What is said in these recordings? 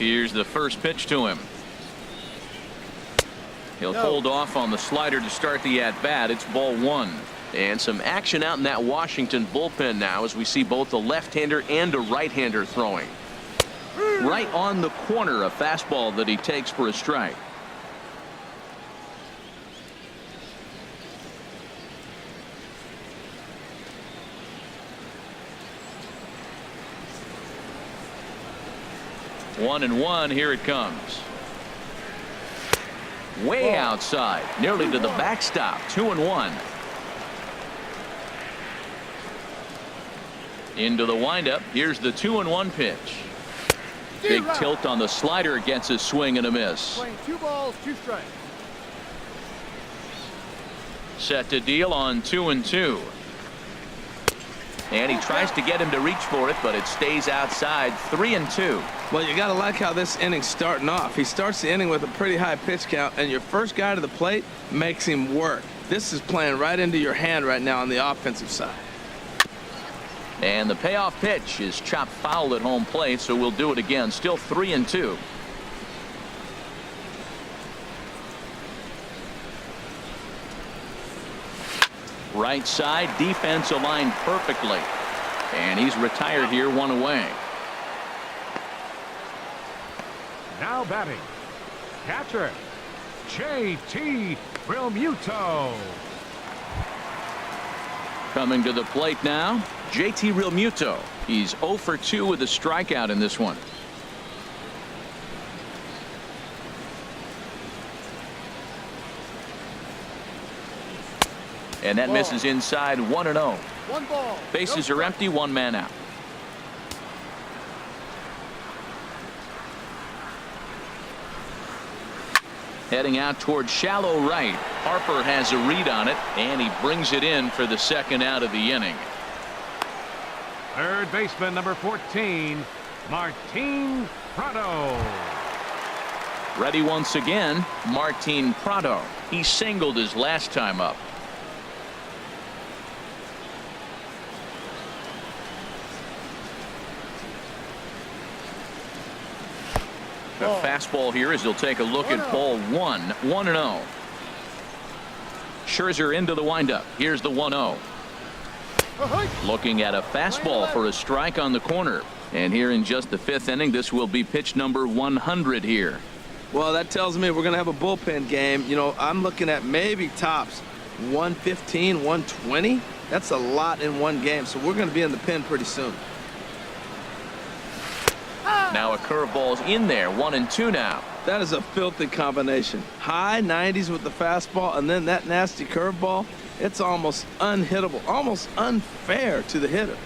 Here's the first pitch to him. He'll hold off on the slider to start the at bat. It's ball one. And some action out in that Washington bullpen now as we see both a left-hander and a right-hander throwing. Right on the corner, a fastball that he takes for a strike. One and one. Here it comes. Way outside, nearly to the backstop. 2-1. Into the windup. Here's the 2-1 pitch. Big tilt on the slider, gets a swing and a miss. 2 balls, 2 strikes. Set to deal on 2-2. And he tries to get him to reach for it, but it stays outside. 3-2. Well, you got to like how this inning's starting off. He starts the inning with a pretty high pitch count, and your first guy to the plate makes him work. This is playing right into your hand right now on the offensive side. And the payoff pitch is chopped foul at home plate, so we'll do it again. Still 3-2. Right side, defense aligned perfectly. And he's retired here, 1 away. Now batting, catcher, J.T. Realmuto. Coming to the plate now, J.T. Realmuto. He's 0 for 2 with a strikeout in this one. And that misses inside. 1-0. 1 ball. Bases are empty. 1 man out. Heading out towards shallow right. Harper has a read on it, and he brings it in for the second out of the inning. Third baseman, number 14, Martin Prado. Ready once again, Martin Prado. He singled his last time up. The fastball here as he'll take a look at ball 1. 1-0. Scherzer into the windup. Here's the 1-0. Looking at a fastball for a strike on the corner. And here in just the 5th inning, this will be pitch number 100 here. Well, that tells me we're going to have a bullpen game. You know, I'm looking at maybe tops 115, 120. That's a lot in one game, so we're going to be in the pen pretty soon. Now a curveball's in there. 1-2 now. That is a filthy combination. High 90s with the fastball and then that nasty curveball. It's almost unhittable, almost unfair to the hitter.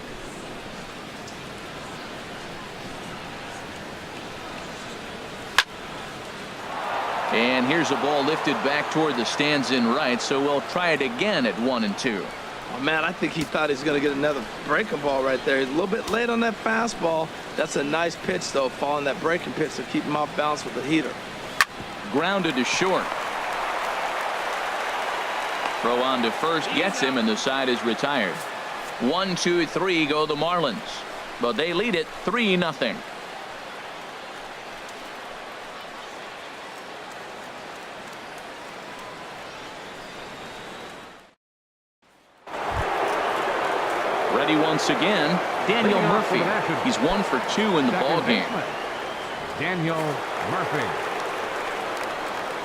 And here's a ball lifted back toward the stands in right, so we'll try it again at 1-2. Oh, man, I think he thought he was going to get another breaking ball right there. He's a little bit late on that fastball. That's a nice pitch, though, following that breaking pitch to keep him off balance with the heater. Grounded to short. Throw on to first gets him, and the side is retired. 1, 2, 3 go the Marlins, but they lead it 3-0. Ready once again, Daniel Murphy. He's 1 for 2 in the ball game. Daniel Murphy.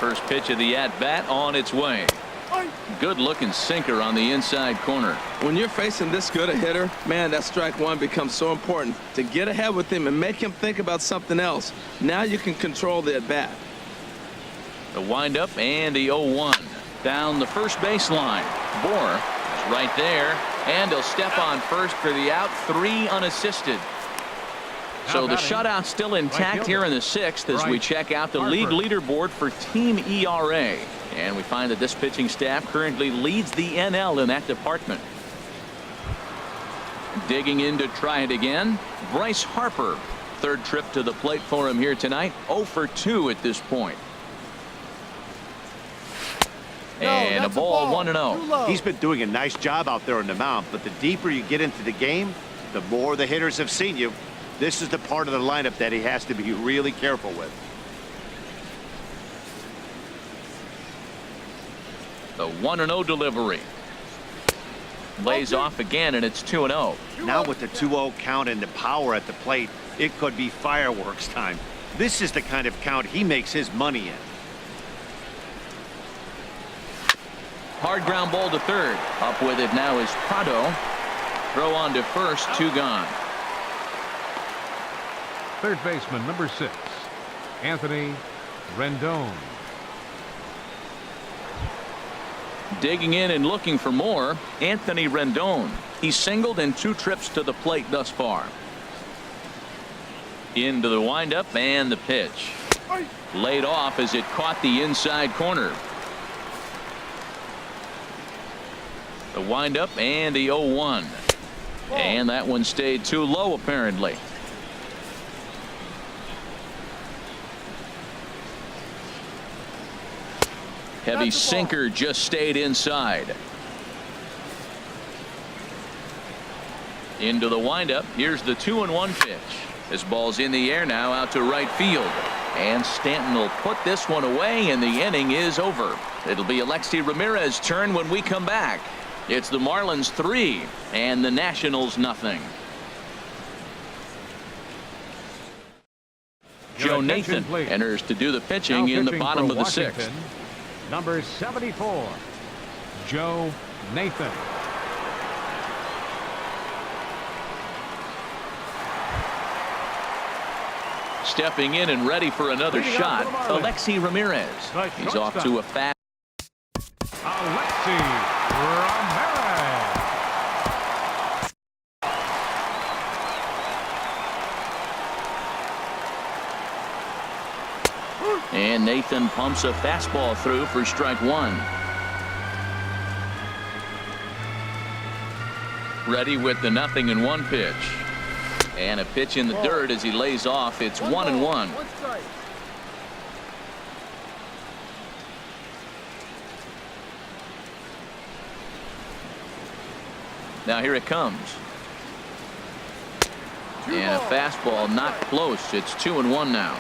First pitch of the at bat on its way. Good looking sinker on the inside corner. When you're facing this good a hitter, man, that strike one becomes so important to get ahead with him and make him think about something else. Now you can control the at bat. The windup and the 0-1 down the first baseline. Bohr is right there, and he'll step on first for the out. 3 unassisted. So the shutout still intact here in the 6th as we check out the league leaderboard for team ERA. And we find that this pitching staff currently leads the NL in that department. Digging in to try it again, Bryce Harper. Third trip to the plate for him here tonight. 0 for 2 at this point. And a ball 1-0. He's been doing a nice job out there on the mound, but the deeper you get into the game, the more the hitters have seen you. This is the part of the lineup that he has to be really careful with. The 1-0 delivery. Lays off again, and it's 2-0. Now with the 2-0 count and the power at the plate, it could be fireworks time. This is the kind of count he makes his money in. Hard ground ball to third. Up with it now is Prado. Throw on to first, 2 gone. Third baseman, number 6, Anthony Rendon. Digging in and looking for more, Anthony Rendon. He's singled in 2 trips to the plate thus far. Into the windup and the pitch. Laid off as it caught the inside corner. The windup and the 0-1. And that one stayed too low apparently. Heavy sinker just stayed inside. Into the windup. Here's the 2-1 pitch. This ball's in the air now out to right field. And Stanton will put this one away, and the inning is over. It'll be Alexi Ramirez's turn when we come back. It's the Marlins 3 and the Nationals nothing. Joe Nathan enters to do the pitching in the bottom of the 6th. Number 74, Joe Nathan. Stepping in and ready for another shot, Alexi Ramirez. He's off to a fast. Alexi Ramirez. And Nathan pumps a fastball through for strike 1. Ready with the 0-1 pitch. And a pitch in the dirt as he lays off. It's 1-1. Now here it comes. And a fastball not close. It's 2-1 now.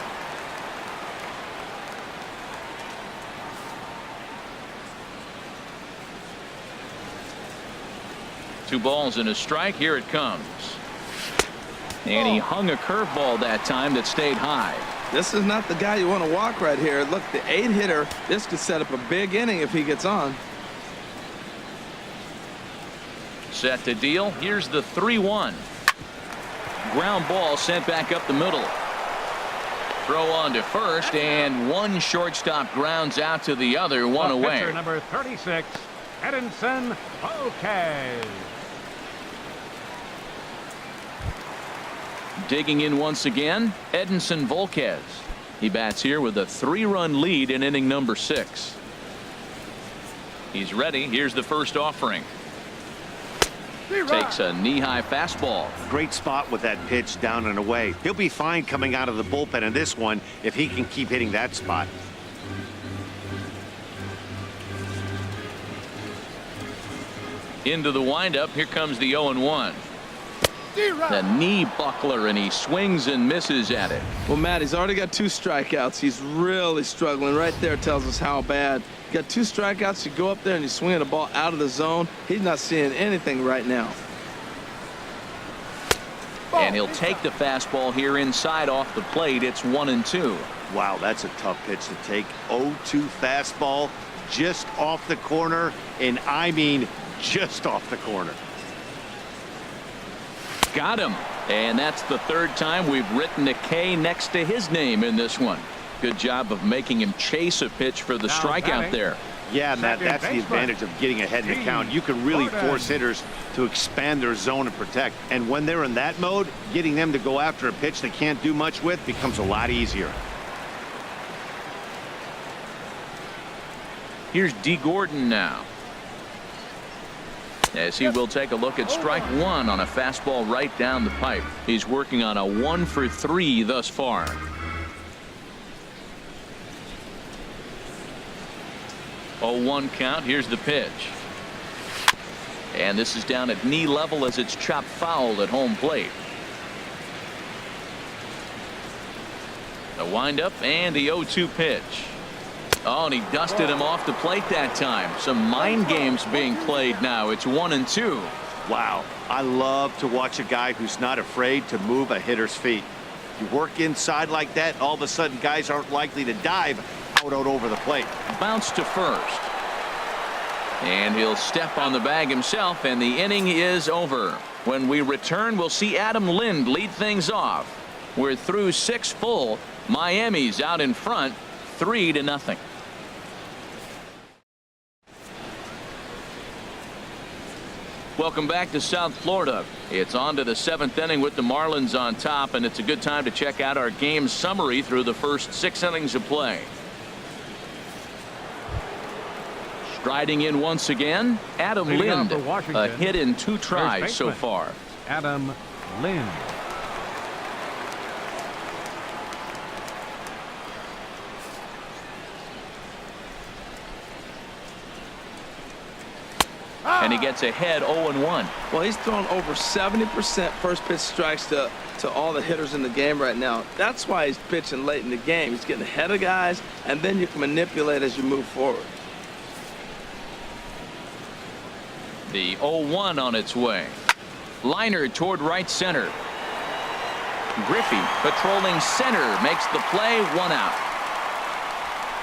Two balls and a strike. Here it comes. And he hung a curveball that time that stayed high. This is not the guy you want to walk right here. Look, the 8-hitter, this could set up a big inning if he gets on. Set to deal. Here's the 3-1. Ground ball sent back up the middle. Throw on to first, and one shortstop grounds out to the other, one away. Pitcher number 36, Edinson Volquez. Digging in once again, Edinson Volquez. He bats here with a 3-run lead in inning number 6. He's ready. Here's the first offering. Takes a knee-high fastball. Great spot with that pitch down and away. He'll be fine coming out of the bullpen in this one if he can keep hitting that spot. Into the windup. Here comes the 0-1. The knee buckler, and he swings and misses at it. Well, Matt, he's already got 2 strikeouts. He's really struggling. Right there tells us how bad. You got 2 strikeouts. You go up there and you swing the ball out of the zone. He's not seeing anything right now. And he'll take the fastball here inside off the plate. It's 1-2. Wow, that's a tough pitch to take. 0-2 fastball just off the corner, and I mean just off the corner. Got him. And that's the 3rd time we've written a K next to his name in this one. Good job of making him chase a pitch for the strikeout there. Yeah, Matt, that's the advantage of getting ahead in the count. You can really force hitters to expand their zone and protect. And when they're in that mode, getting them to go after a pitch they can't do much with becomes a lot easier. Here's D. Gordon now, as he will take a look at strike 1 on a fastball right down the pipe. He's working on a 1 for 3 thus far. Oh, 1 count. Here's the pitch. And this is down at knee level as it's chopped foul at home plate. The windup and the 0-2 pitch. Oh, and he dusted him off the plate that time. Some mind games being played now. It's 1-2. Wow. I love to watch a guy who's not afraid to move a hitter's feet. You work inside like that, all of a sudden guys aren't likely to dive out over the plate. Bounce to first. And he'll step on the bag himself, and the inning is over. When we return, we'll see Adam Lind lead things off. We're through 6 full. Miami's out in front, 3-0. Welcome back to South Florida. It's on to the 7th inning with the Marlins on top, and it's a good time to check out our game summary through the first 6 innings of play. Striding in once again, Adam Lind, a hit in 2 tries so far. Adam Lind. And he gets ahead 0-1. Well, he's thrown over 70% first pitch strikes to all the hitters in the game right now. That's why he's pitching late in the game. He's getting ahead of guys, and then you can manipulate as you move forward. The 0-1 on its way. Liner toward right center. Griffey patrolling center makes the play, 1 out.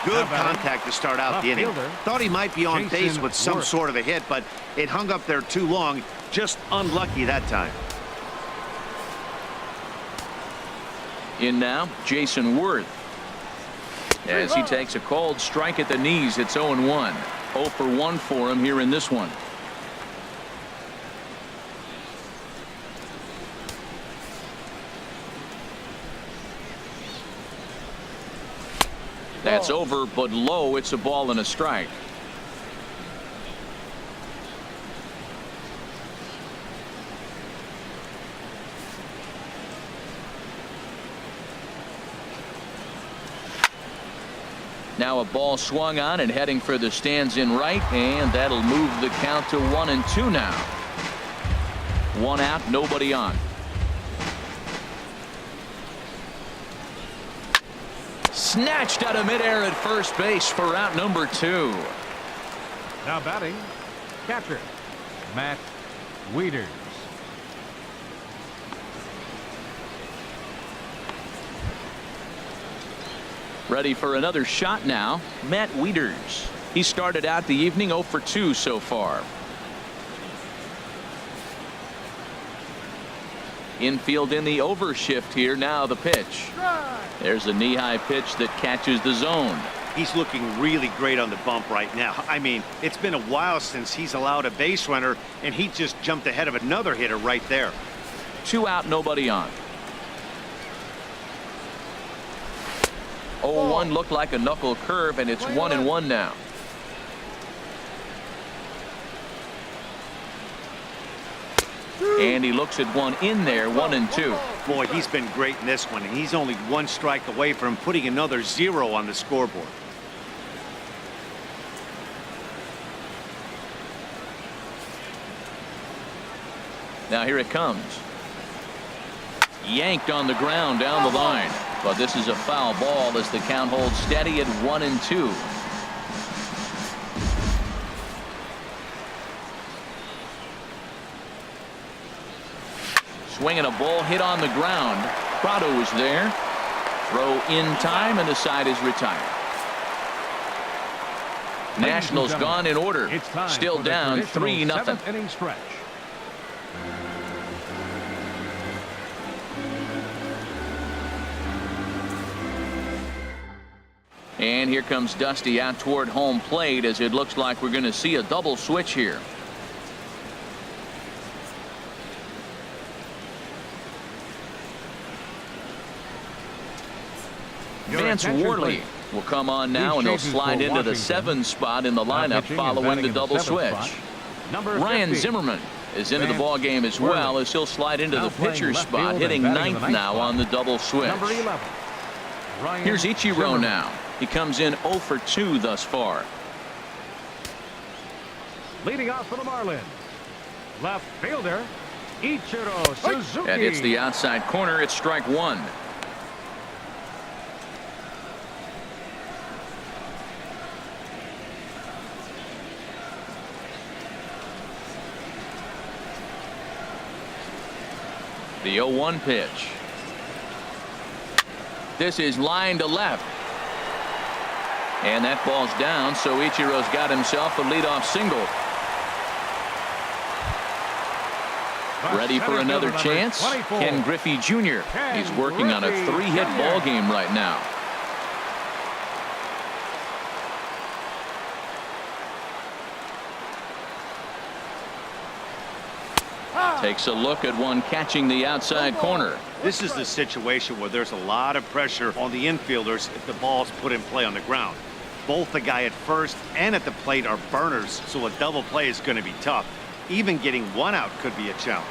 Good contact to start out the inning. Thought he might be on base with some sort of a hit, but it hung up there too long. Just unlucky that time. In now, Jason Worth. As he takes a cold strike at the knees, it's 0-1. 0 for 1 for him here in this one. That's over, but low. It's a ball and a strike. Now a ball swung on and heading for the stands in right, and that'll move the count to 1-2 now. 1 out, nobody on. Snatched out of midair at first base for out number 2. Now batting, catcher, Matt Wieters. Ready for another shot now, Matt Wieters. He started out the evening 0 for 2 so far. Infield in the overshift here. Now the pitch. There's a knee-high pitch that catches the zone. He's looking really great on the bump right now. I mean, it's been a while since he's allowed a base runner, and he just jumped ahead of another hitter right there. 2 out, nobody on. 0-1 looked like a knuckle curve, and it's 1-1 now. And he looks at one in there, 1-2. Boy, he's been great in this one, and he's only 1 strike away from putting another 0 on the scoreboard. Now here it comes. Yanked on the ground down the line. But this is a foul ball as the count holds steady at 1-2. Swinging a ball hit on the ground. Prado is there. Throw in time, and the side is retired. Nationals gone in order. Still down 3-0. 7th inning stretch. And here comes Dusty out toward home plate, as it looks like we're going to see a double switch here. Vance Worley will come on now, and he'll slide into the 7 spot in the lineup following the double switch. Ryan Zimmerman is into the ball game as well, as he'll slide into the pitcher's spot, hitting 9th now on the double switch. Here's Ichiro now. He comes in 0 for 2 thus far. Leading off for the Marlins, left fielder Ichiro Suzuki. That hits the outside corner. It's strike 1. The 0-1 pitch. This is line to left. And that ball's down, so Ichiro's got himself a leadoff single. Ready for another chance? 24. Ken Griffey Jr. He's working on a 3-hit ball game right now. Takes a look at one catching the outside corner. This is the situation where there's a lot of pressure on the infielders if the ball's put in play on the ground. Both the guy at first and at the plate are burners, so a double play is going to be tough. Even getting one out could be a challenge.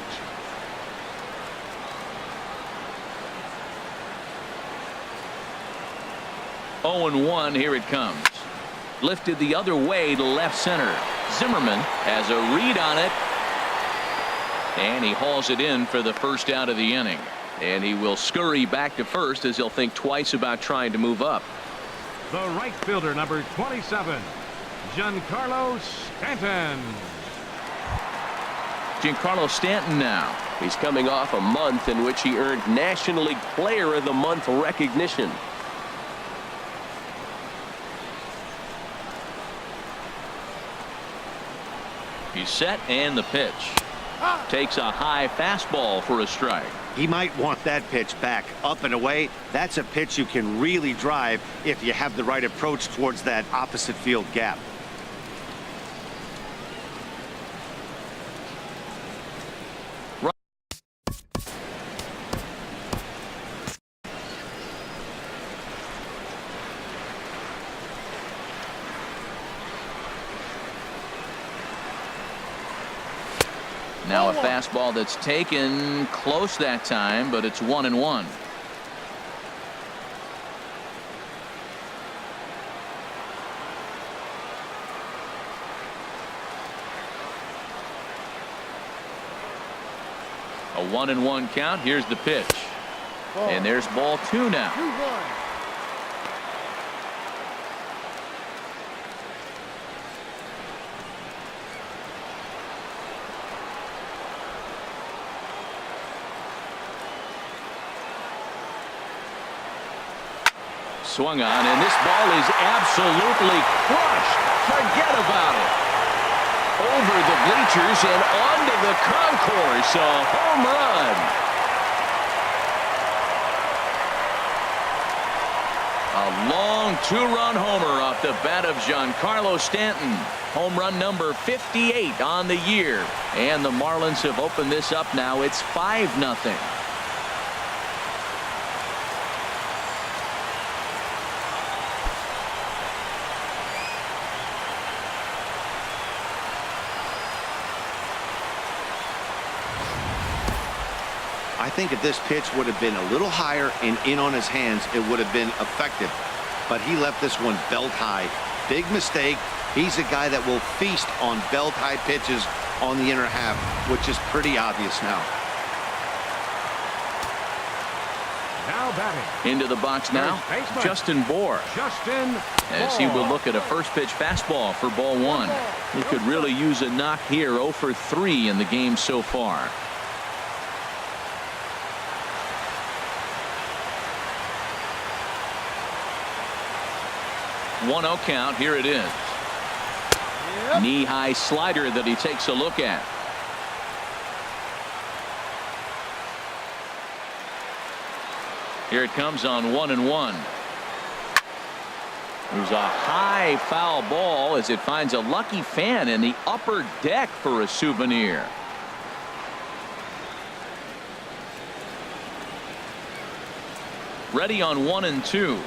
Oh, 0-1, here it comes. Lifted the other way to left center. Zimmerman has a read on it. And he hauls it in for the first out of the inning. And he will scurry back to first as he'll think twice about trying to move up. The right fielder, number 27, Giancarlo Stanton. Giancarlo Stanton now. He's coming off a month in which he earned National League Player of the Month recognition. He's set, and the pitch. Takes a high fastball for a strike. He might want that pitch back, up and away. That's a pitch you can really drive if you have the right approach towards that opposite field gap. Now a fastball that's taken close that time, but it's 1-1. A 1-1 count. Here's the pitch. And there's ball 2 now. Swung on, and this ball is absolutely crushed. Forget about it. Over the bleachers and onto the concourse. A home run. A long 2-run homer off the bat of Giancarlo Stanton. Home run number 58 on the year. And the Marlins have opened this up now. It's 5-0. I think if this pitch would have been a little higher and in on his hands, it would have been effective. But he left this one belt high. Big mistake. He's a guy that will feast on belt high pitches on the inner half, which is pretty obvious now. Now batting. Into the box now, Justin Bour. As he will look at a first pitch fastball for ball 1. He could really use a knock here. 0 for 3 in the game so far. Yep. 1-0 count. Here it is. Yep. Knee-high slider that he takes a look at. Here it comes on 1-1. There's a high foul ball as it finds a lucky fan in the upper deck for a souvenir. Ready on 1-2.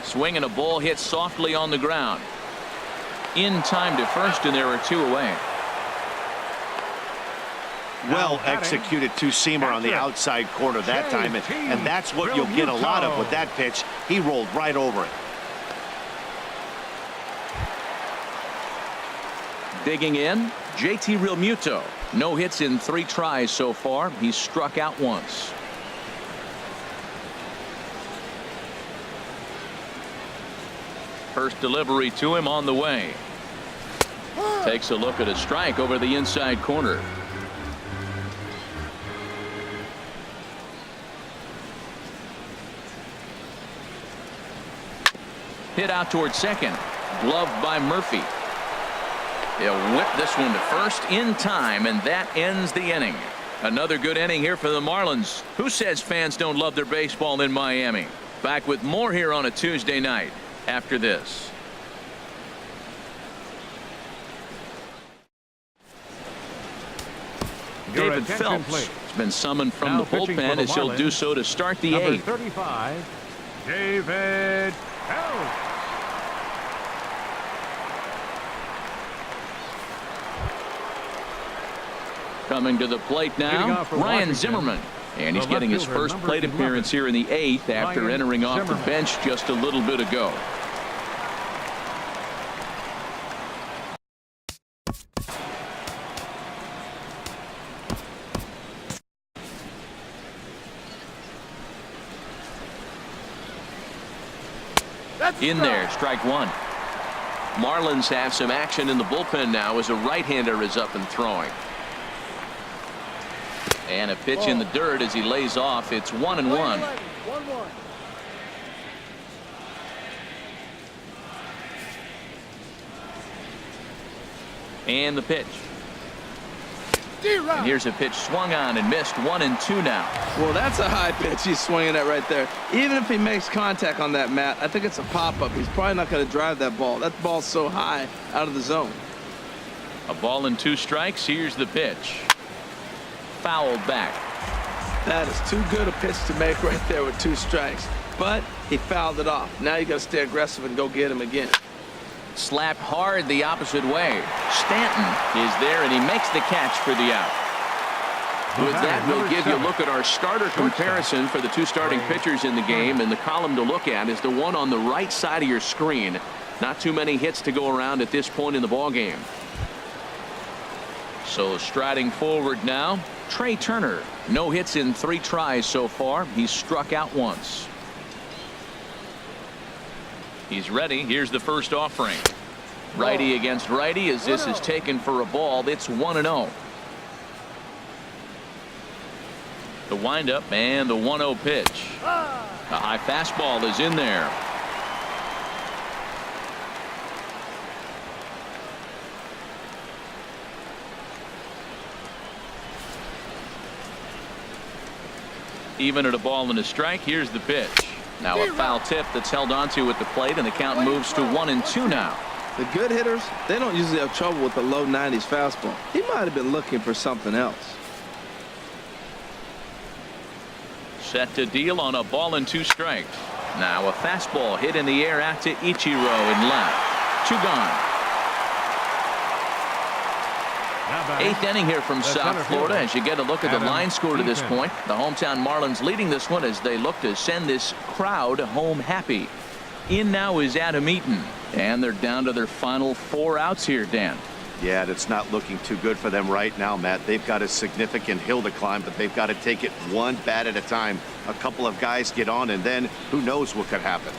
Swing and a ball hit softly on the ground. In time to first, and there are 2 away. Well executed two-seamer on the outside corner that time, and that's what you'll get a lot of with that pitch. He rolled right over it. Digging in, JT Realmuto. No hits in 3 tries so far. He's struck out once. First delivery to him on the way. Takes a look at a strike over the inside corner. Hit out towards second. Gloved by Murphy. He'll whip this one to first in time, and that ends the inning. Another good inning here for the Marlins. Who says fans don't love their baseball in Miami? Back with more here on a Tuesday night after this. David Phelps has been summoned from the bullpen as he'll do so to start the eighth. 35, David Phelps. Coming to the plate now, Ryan Zimmerman. And he's getting his first plate appearance here in the eighth after entering off the bench just a little bit ago. In there, strike one. Marlins have some action in the bullpen now as a right-hander is up and throwing. And a pitch in the dirt as he lays off. It's 1-1. And the pitch. And here's a pitch swung on and missed. 1-2 now. Well, that's a high pitch he's swinging at right there. Even if he makes contact on that, Matt, I think it's a pop-up. He's probably not going to drive that ball. That ball's so high out of the zone. A ball and 2 strikes. Here's the pitch. Fouled back. That is too good a pitch to make right there with 2 strikes. But he fouled it off. Now you got to stay aggressive and go get him again. Slapped hard the opposite way. Stanton is there, and he makes the catch for the out. With that, we'll give you a look at our starter comparison for the 2 starting pitchers in the game, and the column to look at is the one on the right side of your screen. Not too many hits to go around at this point in the ball game. So striding forward now, Trey Turner. No hits in 3 tries so far. He's struck out once. He's ready. Here's the first offering. Righty against righty as this is taken for a ball. It's 1-0. The windup and the 1-0 pitch. A high fastball is in there. Even at a ball and a strike. Here's the pitch. Now a foul tip that's held onto at the plate, and the count moves to 1-2 now. The good hitters, they don't usually have trouble with the low 90s fastball. He might have been looking for something else. Set to deal on a ball and 2 strikes. Now a fastball hit in the air out to Ichiro in left. 2 gone. 8th inning here from South Florida as you get a look at the line score to this point. The hometown Marlins leading this one as they look to send this crowd home happy. In now is Adam Eaton, and they're down to their final 4 outs here, Dan. Yeah, it's not looking too good for them right now, Matt. They've got a significant hill to climb, but they've got to take it one bat at a time. A couple of guys get on, and then who knows what could happen.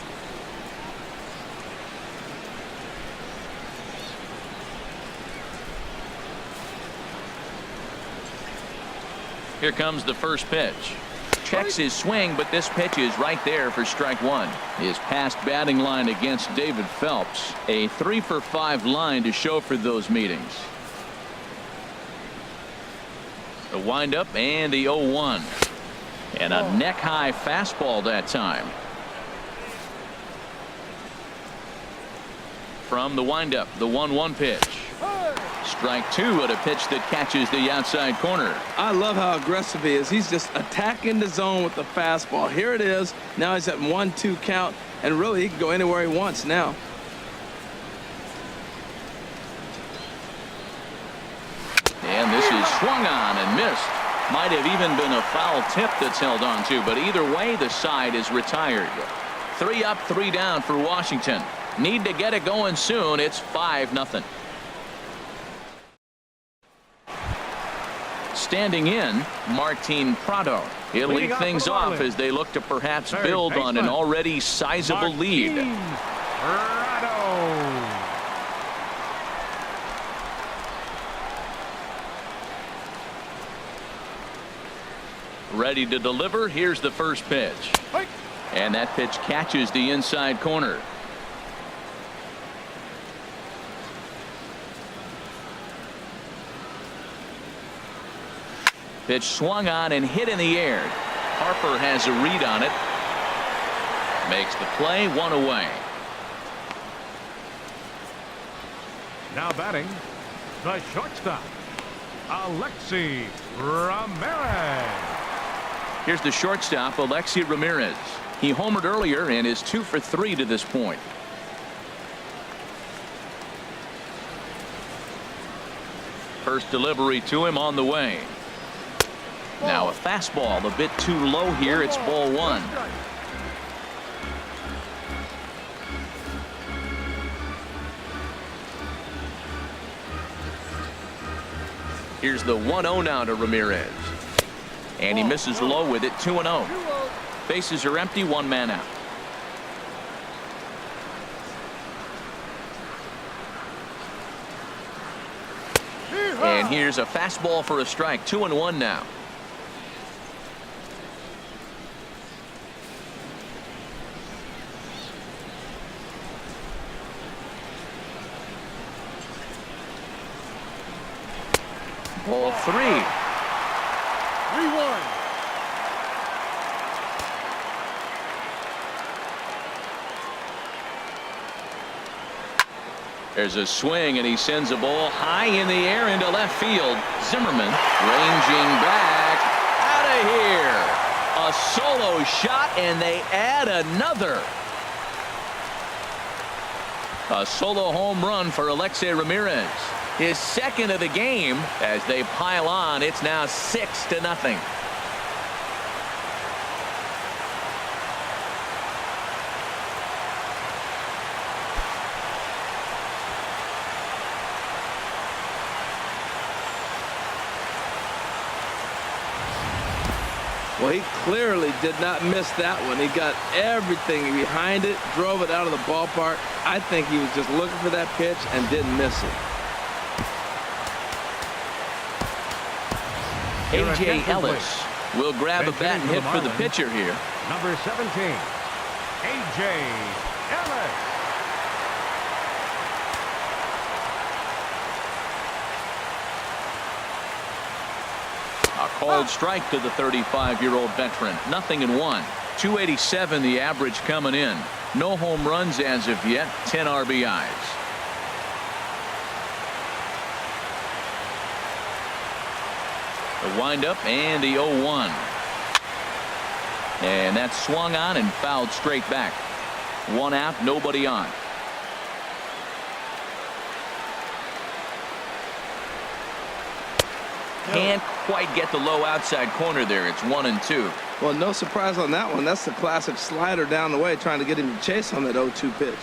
Here comes the first pitch. Checks his swing, but this pitch is right there for strike 1. His past batting line against David Phelps. A 3-for-5 line to show for those meetings. The windup and the 0-1. And a neck-high fastball that time. From the windup, the 1-1 pitch. Strike 2 at a pitch that catches the outside corner. I love how aggressive he is. He's just attacking the zone with the fastball. Here it is. Now he's at 1-2 count, and really he can go anywhere he wants now. And this is swung on and missed. Might have even been a foul tip that's held on to, but either way the side is retired. 3 up, 3 down for Washington. Need to get it going soon. It's 5-0. Standing in, Martin Prado. He'll lead things off as they look to perhaps build on an already sizable lead. Ready to deliver. Here's the first pitch. And that pitch catches the inside corner. Pitch swung on and hit in the air. Harper has a read on it. Makes the play, 1 away. Now batting, the shortstop, Alexi Ramirez. Here's the shortstop, Alexi Ramirez. He homered earlier and is 2 for 3 to this point. First delivery to him on the way. Now a fastball a bit too low here. It's ball 1. Here's the 1-0 now to Ramirez. And he misses low with it, 2-0. Bases are empty, 1 man out. And here's a fastball for a strike, 2-1 now. Ball 3. 3-1. There's a swing and he sends a ball high in the air into left field. Zimmerman ranging back out of here. A solo shot and they add another. A solo home run for Alexi Ramirez. His second of the game. As they pile on, it's now 6-0. Well, he clearly did not miss that one. He got everything behind it, drove it out of the ballpark. I think he was just looking for that pitch and didn't miss it. A.J. Ellis will grab a bat and hit for the pitcher here. Number 17, A.J. Ellis. A called strike to the 35-year-old veteran. 0-1. 287 the average coming in. No home runs as of yet. 10 RBIs. The windup and the 0-1. And that swung on and fouled straight back. 1 out, nobody on. Can't quite get the low outside corner there. It's 1-2. Well, no surprise on that one. That's the classic slider down the way, trying to get him to chase on that 0-2 pitch.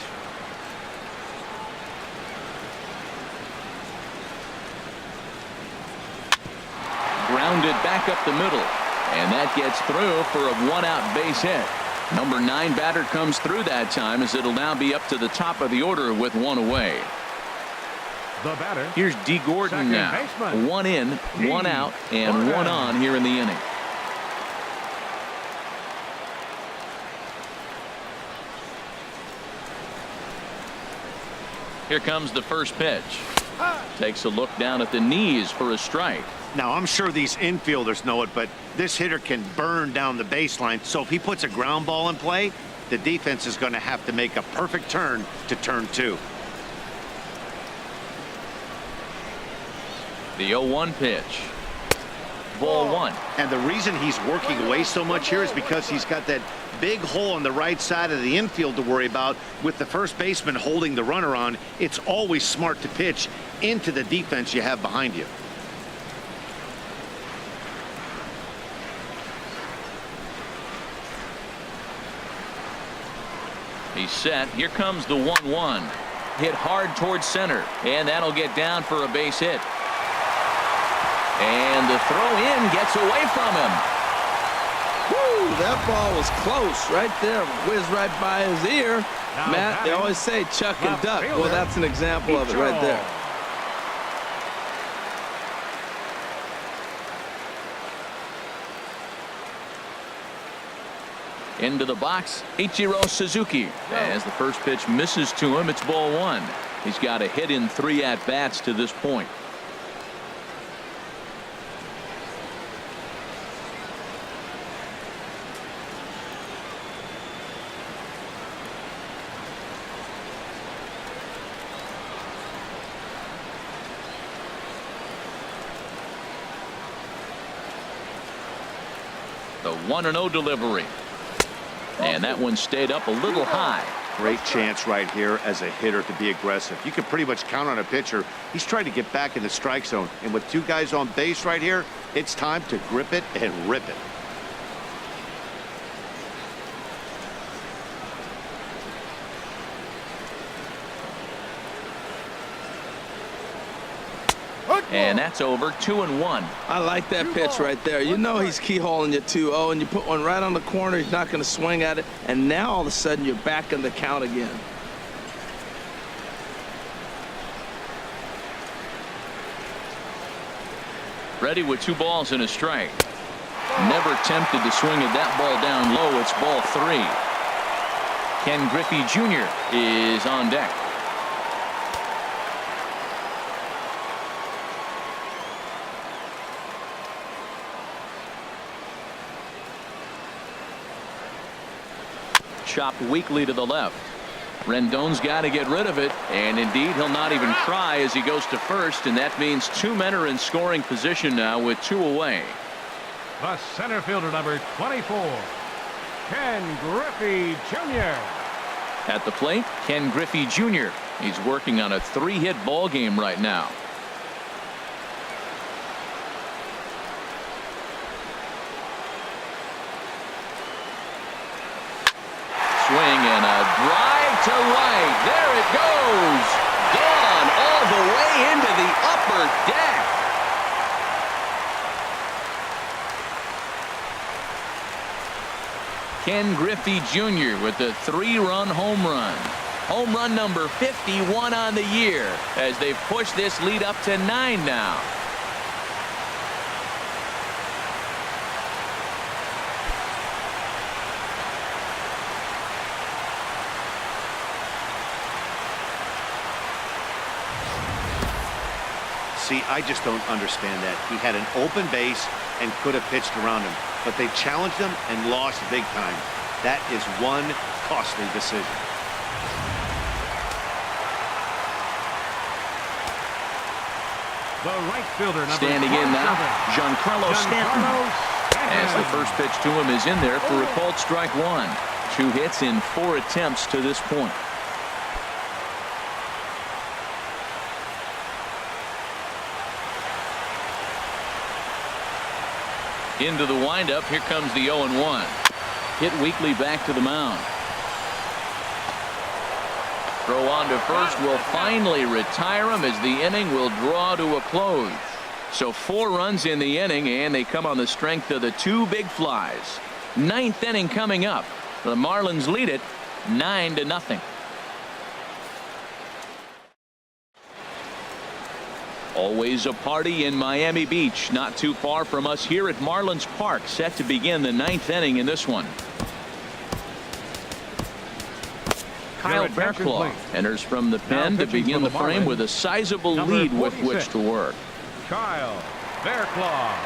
Grounded back up the middle. And that gets through for a 1-out base hit. Number 9 batter comes through that time, as it'll now be up to the top of the order with 1 away. The batter. Here's D. Gordon now. Baseman. 1 in, 1 out, and 1 on here in the inning. Here comes the first pitch. Takes a look down at the knees for a strike. Now, I'm sure these infielders know it, but this hitter can burn down the baseline. So if he puts a ground ball in play, the defense is going to have to make a perfect turn to turn 2. The 0-1 pitch. Ball 1. And the reason he's working away so much here is because he's got that big hole on the right side of the infield to worry about. With the first baseman holding the runner on, it's always smart to pitch into the defense you have behind you. He's set. Here comes the 1-1. Hit hard towards center, and that'll get down for a base hit. And the throw in gets away from him. Woo, that ball was close right there. Whizzed right by his ear. Now Matt, they always say chuck and duck. Well, that's an example of it right there. Into the box, Ichiro Suzuki. As the first pitch misses to him, it's ball 1. He's got a hit in 3 at-bats to this point. The 1-0 delivery. And that one stayed up a little high. Great chance right here as a hitter to be aggressive. You can pretty much count on a pitcher. He's trying to get back in the strike zone. And with two guys on base right here, it's time to grip it and rip it. And that's over. 2-1. I like that pitch right there. You know he's keyholing you 2-0, and you put one right on the corner. He's not going to swing at it. And now all of a sudden you're back in the count again. Ready with 2 balls and a strike. Never tempted to swing at that ball down low. It's ball 3. Ken Griffey Jr. is on deck. Chopped weakly to the left. Rendon's got to get rid of it, and indeed he'll not even try as he goes to first, and that means 2 men are in scoring position now with 2 away. The center fielder, number 24, Ken Griffey Jr. At the plate, Ken Griffey Jr. He's working on a 3-hit ball game right now. Swing and a drive to right. There it goes. Gone all the way into the upper deck. Ken Griffey Jr. with the 3-run home run. Home run number 51 on the year as they've pushed this lead up to 9 now. See, I just don't understand that. He had an open base and could have pitched around him, but they challenged him and lost big time. That is one costly decision. The right fielder, number Standing in now, 27, Giancarlo Stanton. As the Stanton. first pitch to him is in there for a called strike 1. 2 hits in 4 attempts to this point. Into the windup. Here comes the 0-1. Hit weakly back to the mound. Throw on to first will finally retire him as the inning will draw to a close. So 4 runs in the inning, and they come on the strength of the 2 big flies. 9th inning coming up. The Marlins lead it 9-0. Always a party in Miami Beach, not too far from us here at Marlins Park, set to begin the 9th inning in this one. Kyle Bearclaw enters from the pen to begin the frame with a sizable lead with which to work. Kyle Bearclaw.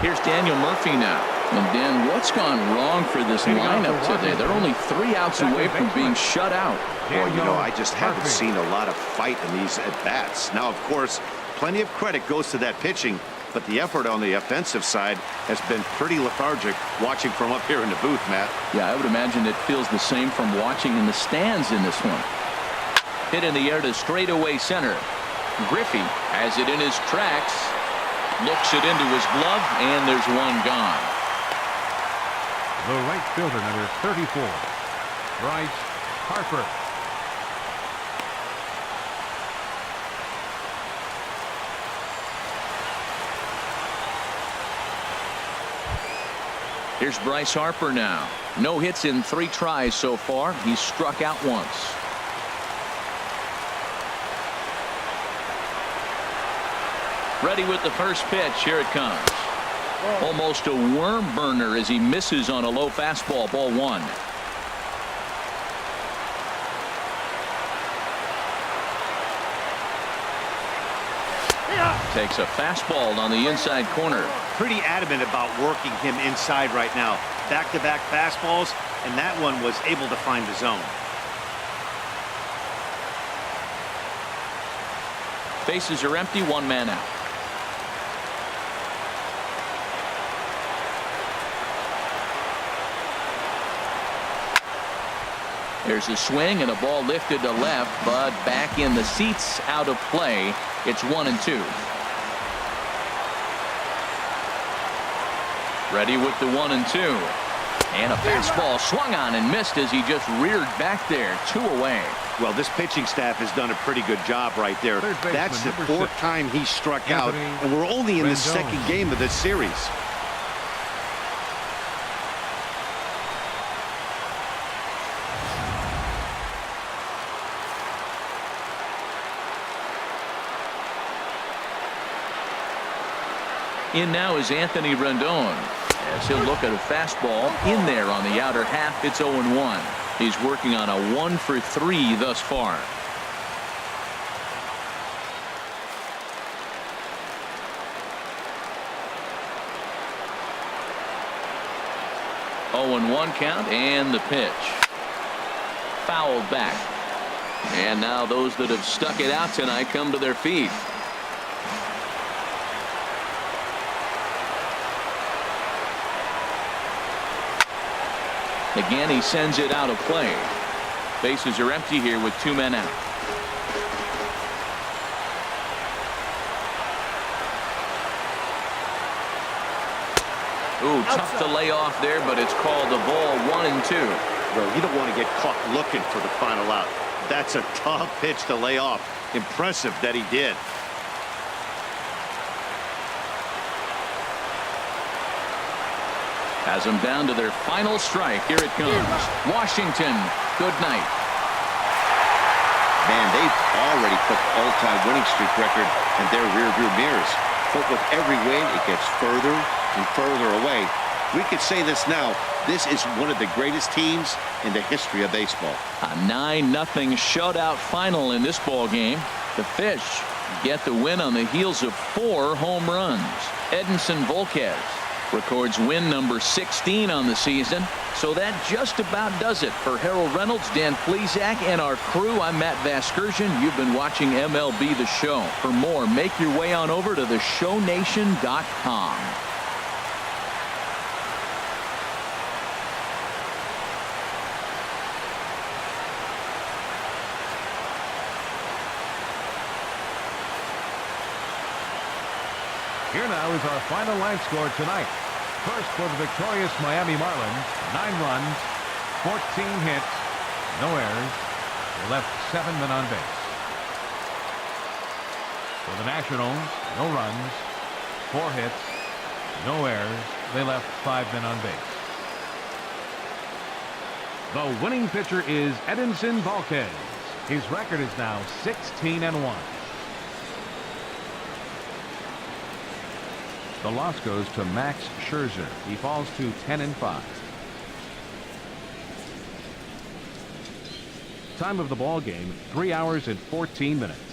Here's Daniel Murphy now. And Dan, what's gone wrong for this lineup today? They're only 3 outs away from being shut out. Well, you know, I just haven't seen a lot of fight in these at-bats. Now, of course, plenty of credit goes to that pitching, but the effort on the offensive side has been pretty lethargic watching from up here in the booth, Matt. Yeah, I would imagine it feels the same from watching in the stands in this one. Hit in the air to straightaway center. Griffey has it in his tracks, looks it into his glove, and there's one gone. The right fielder, number 34, Bryce Harper. Here's Bryce Harper now. No hits in 3 tries so far. He's struck out once. Ready with the first pitch. Here it comes. Almost a worm burner as he misses on a low fastball. Ball 1. Takes a fastball on the inside corner. Pretty adamant about working him inside right now. Back-to-back fastballs, and that one was able to find the zone. Bases are empty. 1 man out. There's a swing and a ball lifted to left, but back in the seats, out of play. It's 1-2. Ready with the 1-2. And a fastball swung on and missed as he just reared back there. 2 away. Well, this pitching staff has done a pretty good job right there. That's the 4th time he struck out, and we're only in the 2nd game of this series. In now is Anthony Rendon, as he'll look at a fastball in there on the outer half. It's 0-1. He's working on a 1 for 3 thus far. Oh, 0-1 count, and the pitch. Fouled back. And now those that have stuck it out tonight come to their feet. Again, he sends it out of play. Bases are empty here with 2 men out. Ooh, tough to lay off there, but it's called a ball. 1-2. Well, you don't want to get caught looking for the final out. That's a tough pitch to lay off. Impressive that he did. Has them down to their final strike. Here it comes. Washington, good night. Man, they've already put the all-time winning streak record in their rearview mirrors. But with every win, it gets further and further away. We could say this now. This is one of the greatest teams in the history of baseball. A 9-0 shutout final in this ball game. The Fish get the win on the heels of 4 home runs. Edinson Volquez records win number 16 on the season. So that just about does it. For Harold Reynolds, Dan Plesac, and our crew, I'm Matt Vasgersian. You've been watching MLB The Show. For more, make your way on over to theshownation.com. Here now is our final line score tonight. First for the victorious Miami Marlins, 9 runs, 14 hits, no errors. They left 7 men on base. For the Nationals, no runs, 4 hits, no errors. They left 5 men on base. The winning pitcher is Edinson Volquez. His record is now 16-1. The loss goes to Max Scherzer. He falls to 10-5. Time of the ball game, 3 hours and 14 minutes.